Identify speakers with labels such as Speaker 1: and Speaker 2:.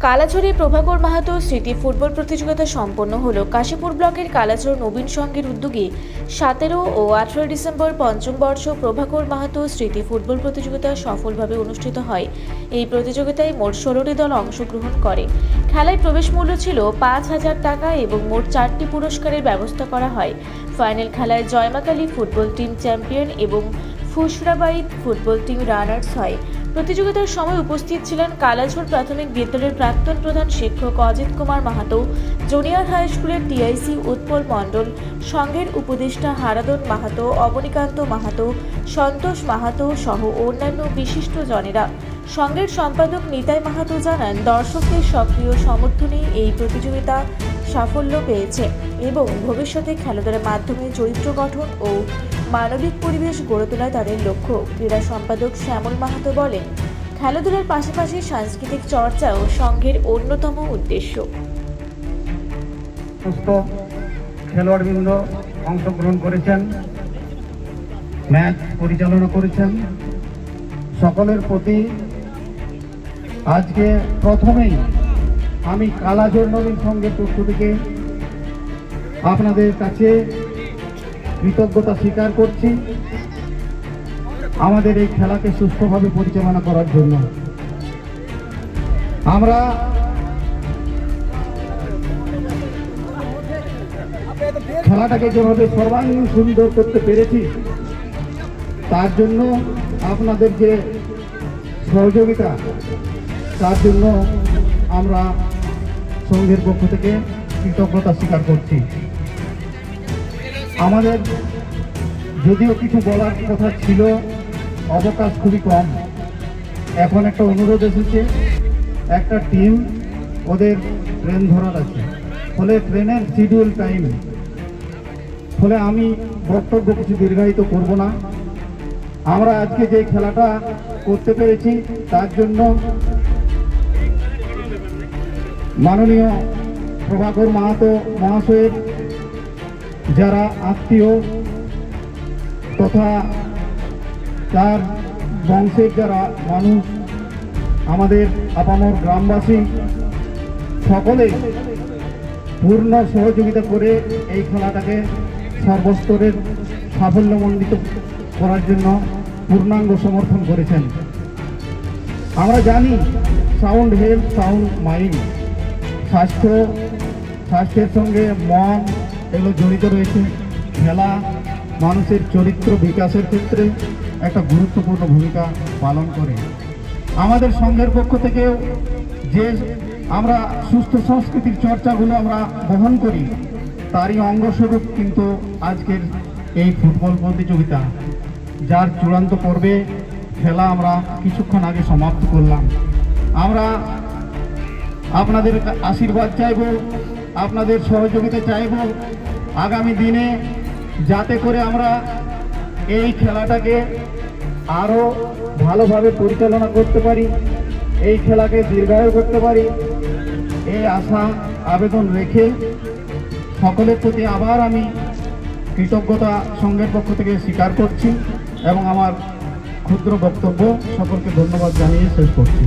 Speaker 1: কালাঝড়ে প্রভাকর মাহাতো স্মৃতি ফুটবল প্রতিযোগিতা সম্পন্ন হলো। কাশীপুর ব্লকের কালাঝড় নবীন সংঘের উদ্যোগে 17 ও 18 ডিসেম্বর পঞ্চম বর্ষ প্রভাকর মাহাতো স্মৃতি ফুটবল প্রতিযোগিতা সফলভাবে অনুষ্ঠিত হয়। এই প্রতিযোগিতায় মোট 16টি দল অংশগ্রহণ করে। খেলায় প্রবেশ মূল্য ছিল 5,000 টাকা এবং মোট 4টি পুরস্কারের ব্যবস্থা করা হয়। ফাইনাল খেলায় জয়মাকালী ফুটবল টিম চ্যাম্পিয়ন এবং ফুসরাবাইদ ফুটবল টিম রানার্স হয়। প্রতিযোগিতার সময় উপস্থিত ছিলেন কালাঝড় প্রাথমিক বিদ্যালয়ের প্রাক্তন প্রধান শিক্ষক অজিত কুমার মাহাতো, জুনিয়র হাই স্কুলের টিআইসি উৎপল মণ্ডল, সংঘের উপদেষ্টা হারাদন মাহাতো, অবনীকান্ত মাহাতো, সন্তোষ মাহাতো সহ অন্যান্য বিশিষ্টজনেরা। সংঘের সম্পাদক নিতাই মাহাতো জানান, দর্শকদের সক্রিয় সমর্থনে এই প্রতিযোগিতা সাফল্য পেয়েছে এবং ভবিষ্যতে খেলাধুলার মাধ্যমে চরিত্র গঠন ও মানবিক পরিবেশ গড়ে তোলা তাদের লক্ষ্য। ক্রীড়া সম্পাদক শ্যামল মাহাতো বলেন, খেলাধুলার পাশাপাশি সাংস্কৃতিক চর্চাও সংঘের অন্যতম উদ্দেশ্য।
Speaker 2: খেলোয়াড়বৃন্দ অংশগ্রহণ করেছেন, ম্যাচ পরিচালনা করেছেন, সকলের প্রতি আজকে প্রথমেই আমি কালাঝড় নবীন সংঘের পক্ষ থেকে আপনাদের কাছে কৃতজ্ঞতা স্বীকার করছি আমাদের এই খেলাকে সুষ্ঠুভাবে পরিচালনা করার জন্য। আমরা খেলাটাকে যেভাবে সর্বাঙ্গীন সুন্দর করতে পেরেছি তার জন্য আপনাদের যে সহযোগিতা, তার জন্য আমরা সংঘের পক্ষ থেকে কৃতজ্ঞতা স্বীকার করছি। আমাদের যদিও কিছু বলার কথা ছিল, অবকাশ খুবই কম। এখন একটা অনুরোধ এসেছে, একটা টিম ওদের ট্রেন ধরার আছে, ফলে ট্রেনের শিডিউল টাইম, ফলে আমি বক্তব্য কিছু দীর্ঘায়িত করব না। আমরা আজকে যে খেলাটা করতে পেরেছি তার জন্য মাননীয় প্রভাকর মাহাতো মহাশয়ের যারা আত্মীয় তথা তার বংশের যারা মানুষ, আমাদের আপামর গ্রামবাসী সকলে পূর্ণ সহযোগিতা করে এই খেলাটাকে সর্বস্তরের সাফল্যমণ্ডিত করার জন্য পূর্ণাঙ্গ সমর্থন করেছেন। আমরা জানি সাউন্ড হেলথ, সাউন্ড মাইন্ড, স্বাস্থ্যের সঙ্গে মন এগুলো জড়িত রয়েছে। খেলা মানুষের চরিত্র বিকাশের ক্ষেত্রে একটা গুরুত্বপূর্ণ ভূমিকা পালন করে। আমাদের সংঘের পক্ষ থেকেও যে আমরা সুস্থ সংস্কৃতির চর্চাগুলো আমরা বহন করি, তারই অঙ্গস্বরূপ কিন্তু আজকের এই ফুটবল প্রতিযোগিতা, যার চূড়ান্ত পর্বে খেলা আমরা কিছুক্ষণ আগে সমাপ্ত করলাম। আমরা আপনাদের আশীর্বাদ চাইব, আপনাদের সহযোগিতা চাইব আগামী দিনে, যাতে করে আমরা এই খেলাটাকে আরও ভালোভাবে পরিচালনা করতে পারি, এই খেলাকে দীর্ঘায়ু করতে পারি। এই আশা আবেদন রেখে সকলের প্রতি আবার আমি কৃতজ্ঞতা সংঘের পক্ষ থেকে স্বীকার করছি এবং আমার ক্ষুদ্র বক্তব্য সকলকে ধন্যবাদ জানিয়ে শেষ করছি।